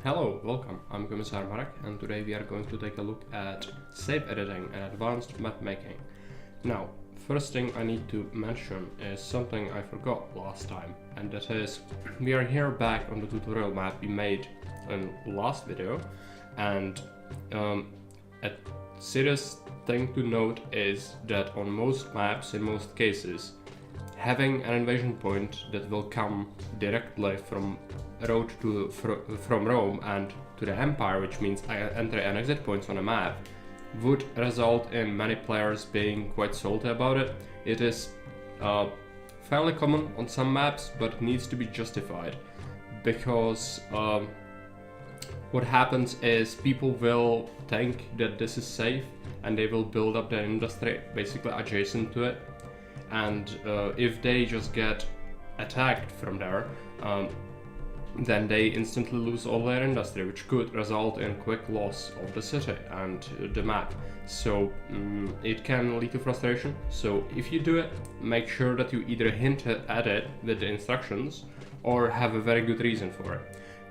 Hello, welcome. I'm Commissar Marek, and today we are going to take a look at save editing and advanced map making. Now, first thing I need to mention is something I forgot last time, and that is we are here back on the tutorial map we made in last video, and a serious thing to note is that on most maps, in most cases, having an invasion point that will come directly from from Rome and to the Empire, which means entry and exit points on a map, would result in many players being quite salty about it. It is fairly common on some maps, but needs to be justified because what happens is people will think that this is safe and they will build up their industry basically adjacent to it, and if they just get attacked from there, then they instantly lose all their industry, which could result in quick loss of the city and the map. So it can lead to frustration. So if you do it, make sure that you either hint at it with the instructions or have a very good reason for it.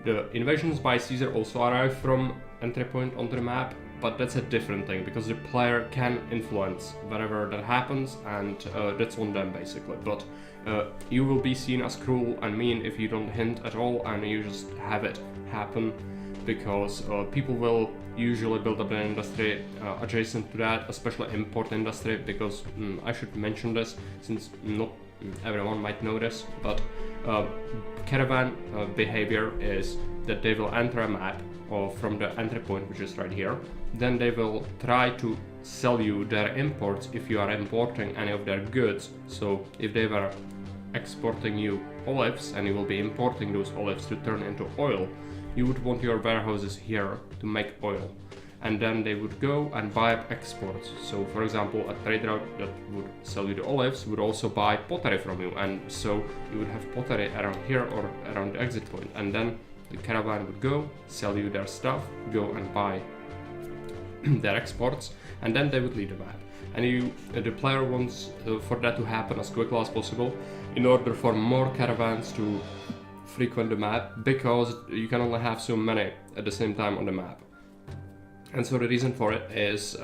The invasions by Caesar also arrive from entry point onto the map, but that's a different thing because the player can influence wherever that happens, and that's on them basically. But you will be seen as cruel and mean if you don't hint at all and you just have it happen, because people will usually build up their industry adjacent to that, especially import industry, because I should mention this since not everyone might know this, but caravan behavior is that they will enter a map or from the entry point, which is right here. Then they will try to sell you their imports if you are importing any of their goods. So if they were exporting you olives and you will be importing those olives to turn into oil, you would want your warehouses here to make oil. And then they would go and buy up exports. So for example, a trade route that would sell you the olives would also buy pottery from you, and so you would have pottery around here or around the exit point, and then the caravan would go, sell you their stuff, go and buy their exports, and then they would leave the map. And the player wants for that to happen as quickly as possible in order for more caravans to frequent the map, because you can only have so many at the same time on the map. And so the reason for it is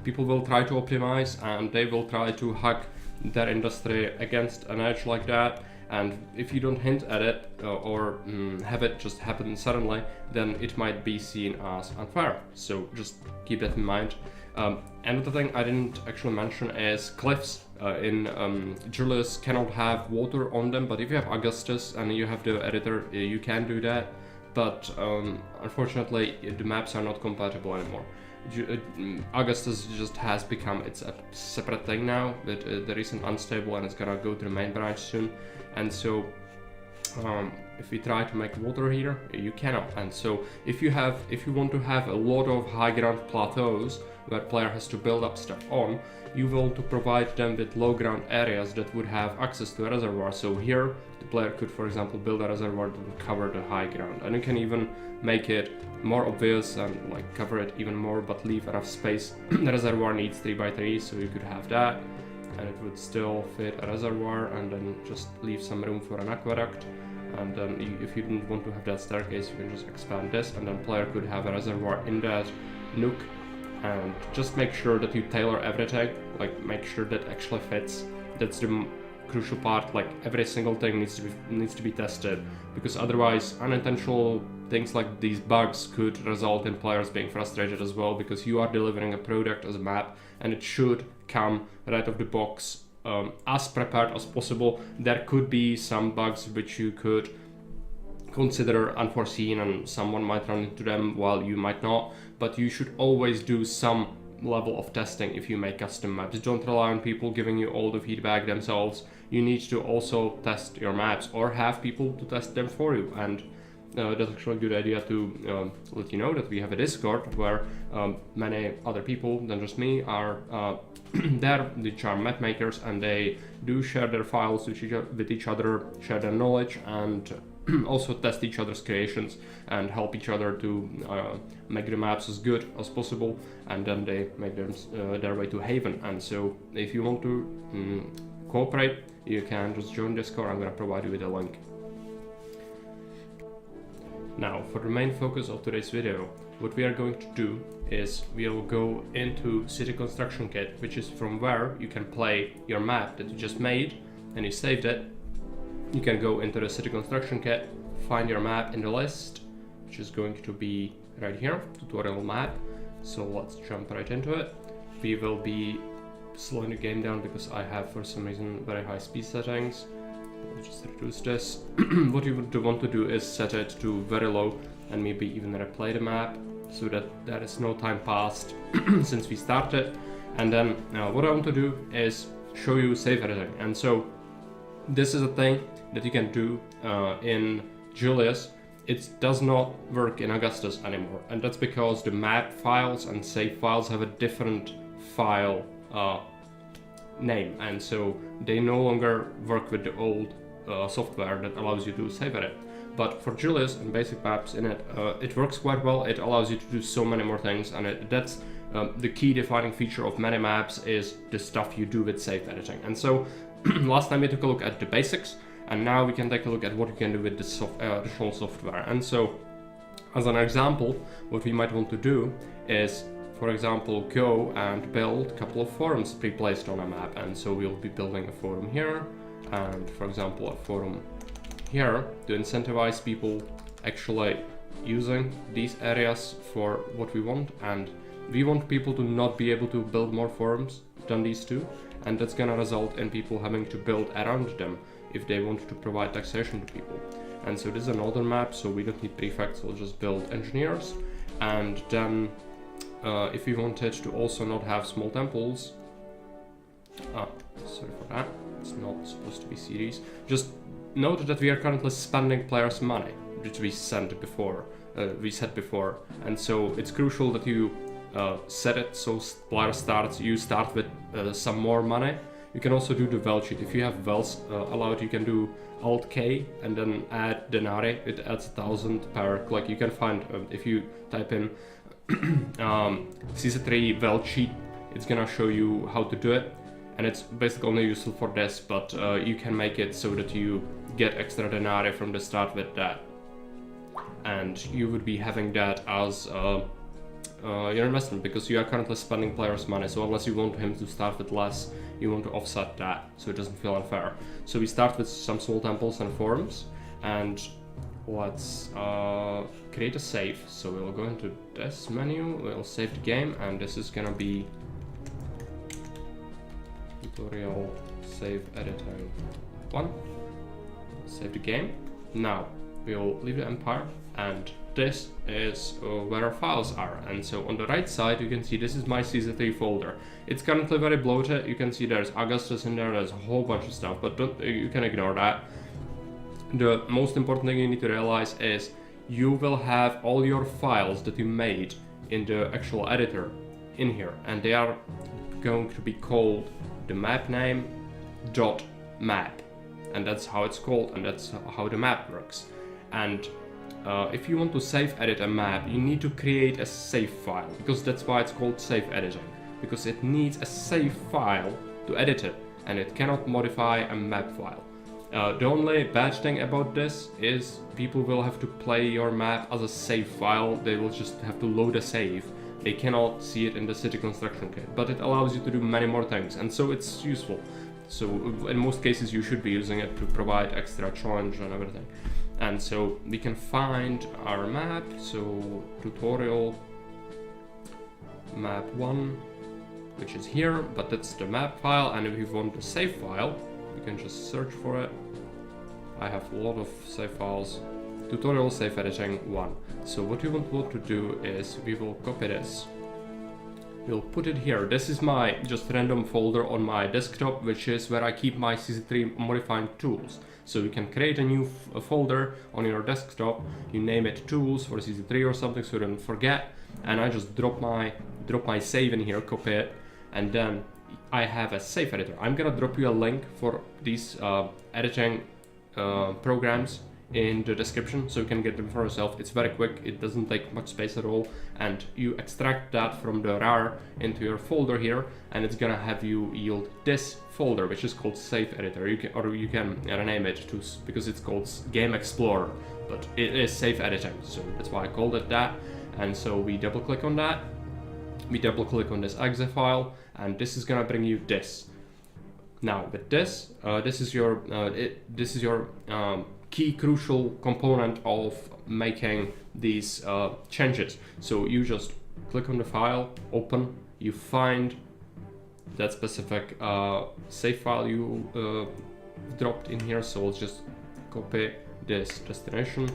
people will try to optimize and they will try to hack their industry against an edge like that. And if you don't hint at it or have it just happen suddenly, then it might be seen as unfair. So just keep that in mind. Another thing I didn't actually mention is cliffs. In Julius cannot have water on them, but if you have Augustus and you have the editor, you can do that. But unfortunately, the maps are not compatible anymore. Augustus just has become a separate thing now, but there is an unstable and it's gonna go to the main branch soon. And so if we try to make water here, you cannot. And so if you want to have a lot of high ground plateaus where player has to build up stuff on, you will to provide them with low ground areas that would have access to a reservoir. So here the player could, for example, build a reservoir that would cover the high ground, and you can even make it more obvious and like cover it even more, but leave enough space. The reservoir needs 3x3, so you could have that, and it would still fit a reservoir, and then just leave some room for an aqueduct. And then if you didn't want to have that staircase, you can just expand this, and then player could have a reservoir in that nook. And just make sure that you tailor everything, like make sure that actually fits. That's the crucial part. Like every single thing needs to be tested, because otherwise unintentional things like these bugs could result in players being frustrated as well, because you are delivering a product as a map and it should come right off the box as prepared as possible. There could be some bugs which you could consider unforeseen and someone might run into them while you might not, but you should always do some level of testing if you make custom maps. Don't rely on people giving you all the feedback themselves. You need to also test your maps or have people to test them for you. And that's actually a good idea to let you know that we have a Discord where many other people than just me are there, which are map makers, and they do share their files with each other, share their knowledge, and also test each other's creations and help each other to make the maps as good as possible, and then they make them their way to Haven. And so if you want to cooperate, you can just join Discord. I'm gonna provide you with a link. Now, for the main focus of today's video, what we are going to do is we'll go into City Construction Kit, which is from where you can play your map that you just made and you saved it. You can go into the City Construction Kit, find your map in the list, which is going to be right here, tutorial map. So let's jump right into it. We will be slowing the game down because I have, for some reason, very high speed settings. I'll just reduce this. What you would want to do is set it to very low and maybe even replay the map so that there is no time passed since we started. And then what I want to do is show you save editing. And so this is a thing that you can do in Julius. It does not work in Augustus anymore, and that's because the map files and save files have a different file name, and so they no longer work with the old software that allows you to save edit. But for Julius and basic maps in it, it works quite well. It allows you to do so many more things, and that's the key defining feature of many maps is the stuff you do with save editing. And so last time we took a look at the basics, and now we can take a look at what you can do with the additional software. And so, as an example, what we might want to do is, for example, go and build a couple of forums pre-placed on a map. And so we'll be building a forum here, and for example, a forum here to incentivize people actually using these areas for what we want. And we want people to not be able to build more forums than these two, and that's gonna result in people having to build around them if they want to provide taxation to people. And so this is a northern map, so we don't need prefects, we'll just build engineers. And then if we wanted to also not have small temples, sorry for that, it's not supposed to be series. Just note that we are currently spending players' money, which we said before, and so it's crucial that you set it so you start with some more money. You can also do the vel cheat. If you have vels allowed, you can do Alt K and then add denarii. It adds 1,000 per click. You can find, if you type in CZ3 vel cheat, it's gonna show you how to do it. And it's basically only useful for this, but you can make it so that you get extra denarii from the start with that. And you would be having that as your investment, because you are currently spending players' money. So unless you want him to start with less, you want to offset that so it doesn't feel unfair. So we start with some small temples and forums, and let's create a save. So we'll go into this menu, we'll save the game, and this is gonna be tutorial save editing 1. Save the game. Now we'll leave the empire, and this is where our files are. And so on the right side you can see this is my CZ3 folder. It's currently very bloated. You can see there's Augustus in there's a whole bunch of stuff, but you can ignore that. The most important thing you need to realize is you will have all your files that you made in the actual editor in here, and they are going to be called the map name .map, and that's how it's called, and that's how the map works. And if you want to save edit a map, you need to create a save file, because that's why it's called save editing, because it needs a save file to edit it, and it cannot modify a map file. The only bad thing about this is people will have to play your map as a save file. They will just have to load a save. They cannot see it in the City Construction Kit, but it allows you to do many more things, and so it's useful. So in most cases you should be using it to provide extra challenge and everything. And so we can find our map, so tutorial map 1, which is here, but that's the map file. And if you want the save file, you can just search for it. I have a lot of save files. Tutorial save editing 1. So what we want to do is we will copy this. We'll put it here. This is my just random folder on my desktop, which is where I keep my CZ3 modifying tools. So you can create a new folder on your desktop. You name it tools for CZ3 or something, so you don't forget. And I just drop my save in here, copy it, and then I have a save editor. I'm gonna drop you a link for these editing programs in the description, so you can get them for yourself. It's very quick, it doesn't take much space at all, and you extract that from the RAR into your folder here, and it's gonna have you yield this folder, which is called Safe Editor. You can rename it to, because it's called Game Explorer, but it is Safe Editing, so that's why I called it that. And so we double click on that, we double click on this exe file, and this is gonna bring you this. Now with this, this is your key crucial component of making these changes. So you just click on the file, open, you find that specific save file you dropped in here. So let's just copy this destination.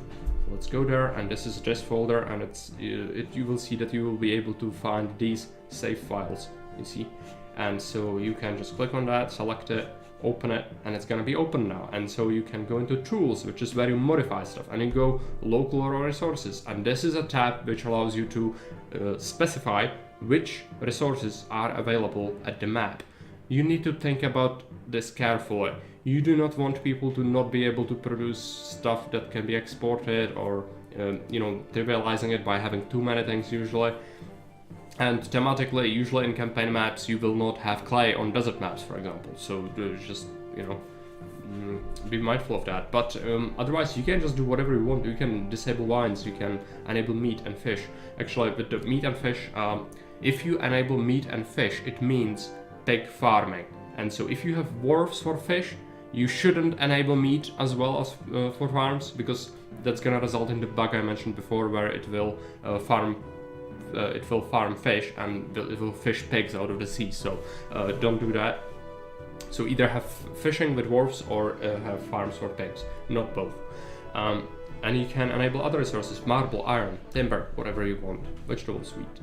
Let's go there, and this is this folder, and you will see that you will be able to find these save files, you see. And so you can just click on that, select it, open it, and it's gonna be open now. And so you can go into tools, which is where you modify stuff, and you go local or resources, and this is a tab which allows you to specify which resources are available at the map. You need to think about this carefully. You do not want people to not be able to produce stuff that can be exported, or trivializing it by having too many things usually. And thematically, usually in campaign maps, you will not have clay on desert maps, for example. So just, be mindful of that. But otherwise, you can just do whatever you want. You can disable wines, you can enable meat and fish. Actually, with the meat and fish, if you enable meat and fish, it means pig farming. And so if you have wharves for fish, you shouldn't enable meat as well as for farms, because that's gonna result in the bug I mentioned before, where it will farm fish, and it will fish pigs out of the sea. So don't do that. So either have fishing with wharves or have farms for pigs, not both. And you can enable other resources: marble, iron, timber, whatever you want. Vegetables, wheat.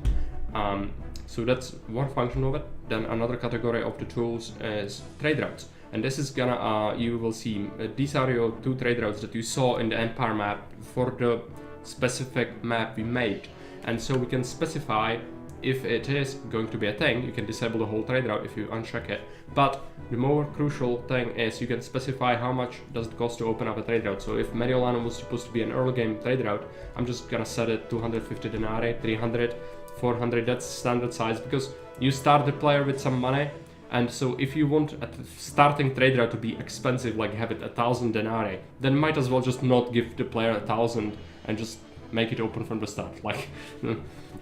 So that's one function of it. Then another category of the tools is trade routes. And this is gonna, you will see, these are your 2 trade routes that you saw in the Empire map for the specific map we made. And so we can specify if it is going to be a thing. You can disable the whole trade route if you uncheck it. But the more crucial thing is you can specify how much does it cost to open up a trade route. So if Mediolanum was supposed to be an early game trade route, I'm just gonna set it 250 denarii, 300, 400, that's standard size, because you start the player with some money. And so if you want a starting trade route to be expensive, like have it 1,000 denarii, then might as well just not give the player 1,000 and just make it open from the start. Like,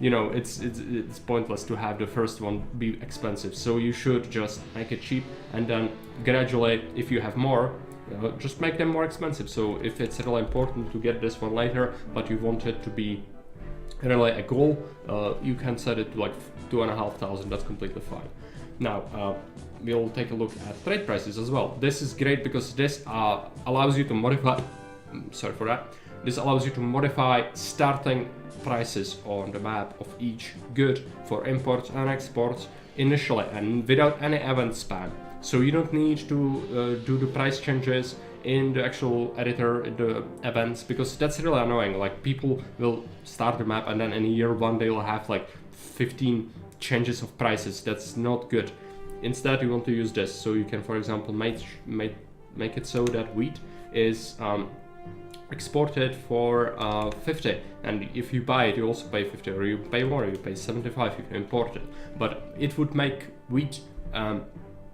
it's pointless to have the first one be expensive. So you should just make it cheap, and then gradually, if you have more, just make them more expensive. So if it's really important to get this one later, but you want it to be really a goal, you can set it to like 2,500. That's completely fine. Now, we'll take a look at trade prices as well. This is great because this allows you to modify, this allows you to modify starting prices on the map of each good for imports and exports initially and without any event span. So you don't need to do the price changes in the actual editor, in the events, because that's really annoying. Like, people will start the map and then in year 1 they will have like 15 changes of prices. That's not good. Instead, you want to use this. So you can, for example, make it so that wheat is exported for 50, and if you buy it you also pay 50, or you pay more, you pay 75 if you import it. But it would make wheat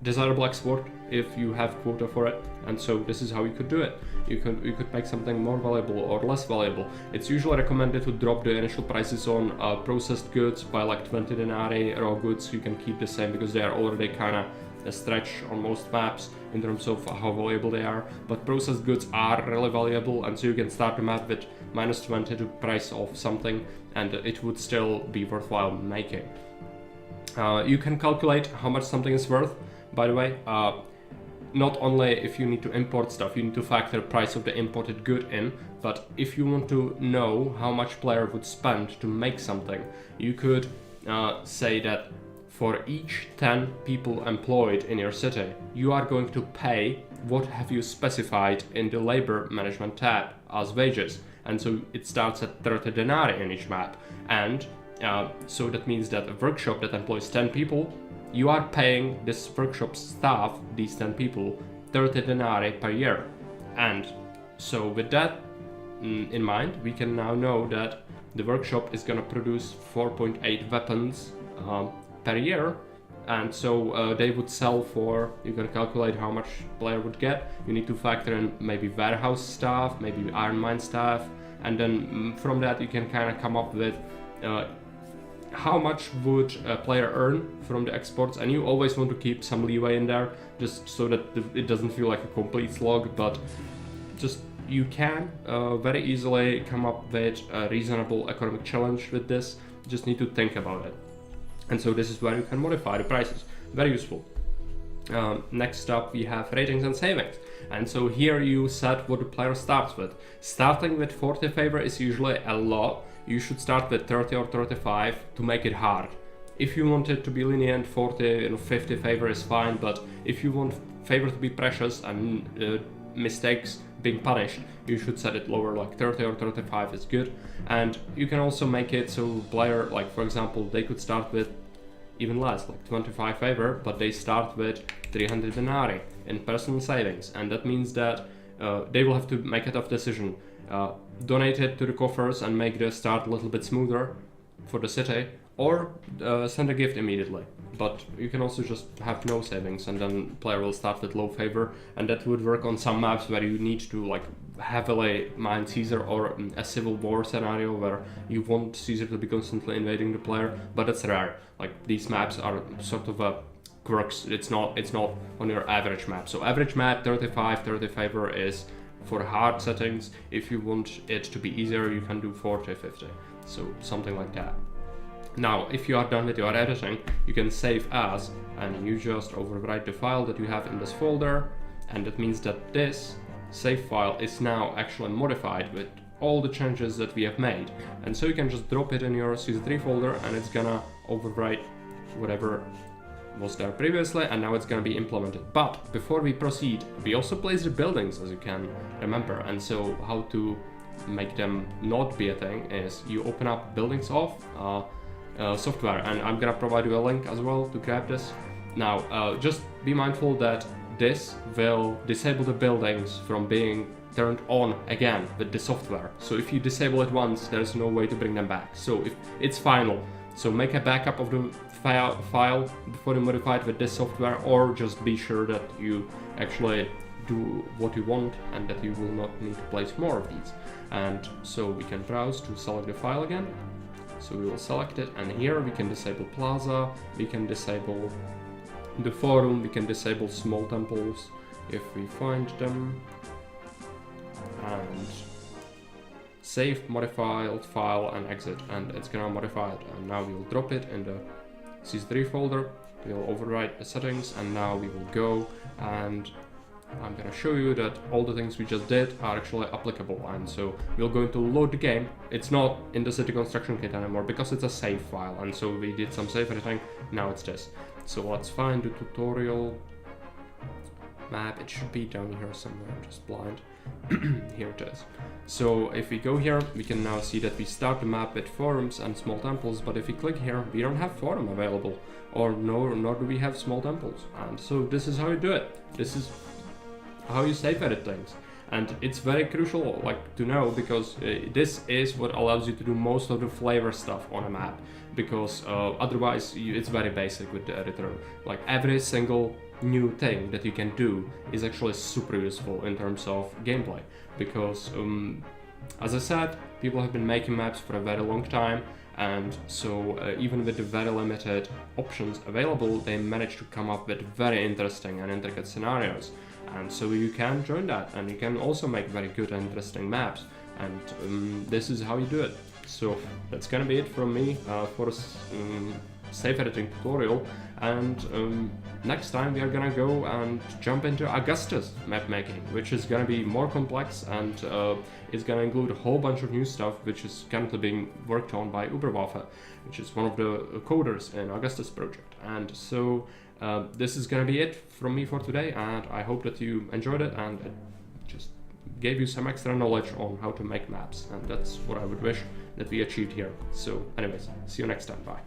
desirable export if you have quota for it, and so this is how you could do it. You could make something more valuable or less valuable. It's usually recommended to drop the initial prices on processed goods by like 20 denarii. Raw goods you can keep the same because they are already kind of a stretch on most maps in terms of how valuable they are, but processed goods are really valuable, and so you can start the map with -20 to price of something and it would still be worthwhile making. You can calculate how much something is worth, by the way. Not only if you need to import stuff, you need to factor the price of the imported good in, but if you want to know how much player would spend to make something, you could say that for each 10 people employed in your city, you are going to pay what have you specified in the labor management tab as wages. And so it starts at 30 denarii in each map. And so that means that a workshop that employs 10 people, you are paying this workshop staff, these 10 people, 30 denarii per year. And so with that, in mind, we can now know that the workshop is gonna produce 4.8 weapons per year, and so they would sell for, you can calculate how much player would get. You need to factor in maybe warehouse staff, maybe iron mine staff, and then from that you can kind of come up with how much would a player earn from the exports, and you always want to keep some leeway in there just so that it doesn't feel like a complete slog, but just you can very easily come up with a reasonable economic challenge with this. You just need to think about it. And so this is where you can modify the prices. Very useful. Next up we have ratings and savings. And so here you set what the player starts with. Starting with 40 favor is usually a lot. You should start with 30 or 35 to make it hard. If you want it to be lenient, 40, 50 favor is fine, but if you want favor to be precious and mistakes being punished, you should set it lower, like 30 or 35 is good. And you can also make it so player, like for example, they could start with even less, like 25 favor, but they start with 300 denarii in personal savings, and that means that they will have to make a tough decision. Donate it to the coffers and make the start a little bit smoother for the city, or send a gift immediately. But you can also just have no savings, and then player will start with low favor, and that would work on some maps where you need to like heavily mine Caesar, or a civil war scenario where you want Caesar to be constantly invading the player, but it's rare. Like these maps are sort of a quirks. It's not on your average map. So average map 35, 30 favor is for hard settings. If you want it to be easier, you can do 40, 50. So something like that. Now, if you are done with your editing, you can save as, and you just overwrite the file that you have in this folder, and that means that this save file is now actually modified with all the changes that we have made. And so you can just drop it in your CZ3 folder, and it's gonna overwrite whatever was there previously, and now it's gonna be implemented. But before we proceed, we also place the buildings, as you can remember, and so how to make them not be a thing is you open up buildings off software, and I'm gonna provide you a link as well to grab this. Now just be mindful that this will disable the buildings from being turned on again with the software. So if you disable it once, there's no way to bring them back. So if it's final, so make a backup of the file before you modify it with this software, or just be sure that you actually do what you want and that you will not need to place more of these. And so we can browse to select the file again. So we will select it, and here we can disable Plaza, we can disable the forum, we can disable small temples if we find them, and save, modified file, and exit, and it's gonna modify it. And now we'll drop it in the CZ3 folder, we'll overwrite the settings, and now we will go, and I'm gonna show you that all the things we just did are actually applicable. And so we're going to load the game. It's not in the city construction kit anymore because it's a save file, and so we did some save editing. Now it's this. So let's find the tutorial map. It should be down here somewhere. I'm just blind. Here it is. So if we go here, we can now see that we start the map with forums and small temples, but if we click here, we don't have forum available, or nor do we have small temples. And so this is how you do it. This is how you save edit things, and it's very crucial to know, because this is what allows you to do most of the flavor stuff on a map, because otherwise it's very basic with the editor. Like every single new thing that you can do is actually super useful in terms of gameplay, because as I said, people have been making maps for a very long time, and so even with the very limited options available, they managed to come up with very interesting and intricate scenarios. And so you can join that, and you can also make very good and interesting maps, and this is how you do it. So that's gonna be it from me for safe editing tutorial, and next time we are gonna go and jump into Augustus map making, which is gonna be more complex, and it's gonna include a whole bunch of new stuff which is currently being worked on by Uberwaffe, which is one of the coders in Augustus project. And so this is gonna be it from me for today, and I hope that you enjoyed it and it just gave you some extra knowledge on how to make maps, and that's what I would wish that we achieved here. So anyways, see you next time, bye.